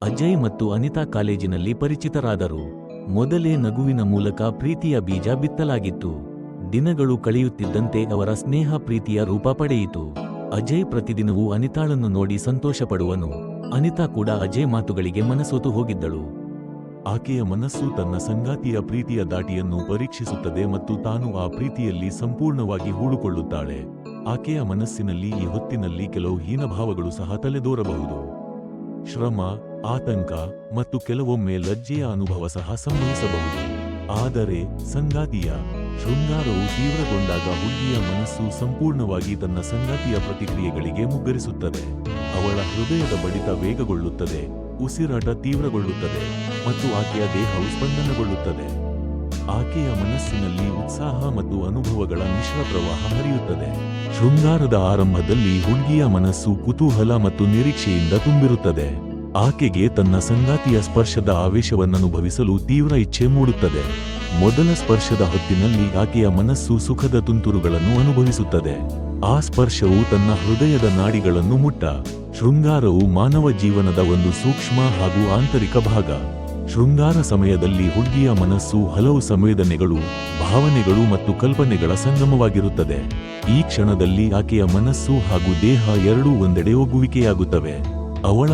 ಅಜಯ್ ಮತ್ತು ಅನಿತಾ ಕಾಲೇಜಿನಲ್ಲಿ ಪರಿಚಿತರಾದರು. ಮೊದಲೇ ನಗುವಿನ ಮೂಲಕ ಪ್ರೀತಿಯ ಬೀಜ ಬಿತ್ತಲಾಗಿತ್ತು. ದಿನಗಳು ಕಳೆಯುತ್ತಿದ್ದಂತೆ ಅವರ ಸ್ನೇಹ ಪ್ರೀತಿಯ ರೂಪ ಪಡೆಯಿತು. ಅಜಯ್ ಪ್ರತಿದಿನವೂ ಅನಿತಾಳನ್ನು ನೋಡಿ ಸಂತೋಷಪಡುವನು. ಅನಿತಾ ಕೂಡ ಅಜಯ್ ಮಾತುಗಳಿಗೆ ಮನಸೋತು ಹೋಗಿದ್ದಳು. ಆಕೆಯ ಮನಸ್ಸು ತನ್ನ ಸಂಗಾತಿಯ ಪ್ರೀತಿಯ ದಾಟಿಯನ್ನು ಪರೀಕ್ಷಿಸುತ್ತದೆ ಮತ್ತು ತಾನು ಆ ಪ್ರೀತಿಯಲ್ಲಿ ಸಂಪೂರ್ಣವಾಗಿ ಹೂಡಿಕೊಳ್ಳುತ್ತಾಳೆ. ಆಕೆಯ ಮನಸ್ಸಿನಲ್ಲಿ ಈ ಹೊತ್ತಿನಲ್ಲಿ ಕೆಲವು ಹೀನಭಾವಗಳು ಸಹ ತಲೆದೋರಬಹುದು. ಶ್ರಮ, ಆತಂಕ ಮತ್ತು ಕೆಲವೊಮ್ಮೆ ಲಜ್ಜೆಯ ಅನುಭವ ಸಹ ಸಂಭವಿಸಬಹುದು. ಆದರೆ ಸಂಗಾತಿಯ ಶೃಂಗಾರವು ತೀವ್ರಗೊಂಡಾಗ ಹುಡುಗಿಯ ಮನಸ್ಸು ಸಂಪೂರ್ಣವಾಗಿ ತನ್ನ ಸಂಗಾತಿಯ ಪ್ರತಿಕ್ರಿಯೆಗಳಿಗೆ ಮುಗ್ಗರಿಸುತ್ತದೆ. ಅವಳ ಹೃದಯದ ಬಡಿತ ವೇಗಗೊಳ್ಳುತ್ತದೆ, ಉಸಿರಾಟ ತೀವ್ರಗೊಳ್ಳುತ್ತದೆ ಮತ್ತು ಆಕೆಯ ದೇಹವು ಸ್ಪಂದನಗೊಳ್ಳುತ್ತದೆ. ಆಕೆಯ ಮನಸ್ಸಿನಲ್ಲಿ ಉತ್ಸಾಹ ಮತ್ತು ಅನುಭವಗಳ ಮಿಶ್ರ ಪ್ರವಾಹ ಹರಿಯುತ್ತದೆ. ಶೃಂಗಾರದ ಆರಂಭದಲ್ಲಿ ಹುಡುಗಿಯ ಮನಸ್ಸು ಕುತೂಹಲ ಮತ್ತು ನಿರೀಕ್ಷೆಯಿಂದ ತುಂಬಿರುತ್ತದೆ. ಆಕೆಗೆ ತನ್ನ ಸಂಗಾತಿಯ ಸ್ಪರ್ಶದ ಆವೇಶವನ್ನನುಭವಿಸಲು ತೀವ್ರ ಇಚ್ಛೆ ಮೂಡುತ್ತದೆ. ಮೊದಲ ಸ್ಪರ್ಶದ ಹೊತ್ತಿನಲ್ಲಿ ಆಕೆಯ ಮನಸ್ಸು ಸುಖದ ತುಂತುರುಗಳನ್ನು ಅನುಭವಿಸುತ್ತದೆ. ಆ ಸ್ಪರ್ಶವು ತನ್ನ ಹೃದಯದ ನಾಡಿಗಳನ್ನು ಶೃಂಗಾರವು ಮಾನವ ಜೀವನದ ಒಂದು ಸೂಕ್ಷ್ಮ ಹಾಗೂ ಆಂತರಿಕ ಭಾಗ. ಶೃಂಗಾರ ಸಮಯದಲ್ಲಿ ಹುಡುಗಿಯ ಮನಸ್ಸು ಹಲವು ಸಂವೇದನೆಗಳು, ಭಾವನೆಗಳು ಮತ್ತು ಕಲ್ಪನೆಗಳ ಸಂಗಮವಾಗಿರುತ್ತದೆ. ಈ ಕ್ಷಣದಲ್ಲಿ ಆಕೆಯ ಮನಸ್ಸು ಹಾಗೂ ದೇಹ ಎರಡೂ ಒಂದೆಡೆ ಒಗ್ಗುವಿಕೆಯಾಗುತ್ತವೆ. ಅವಳ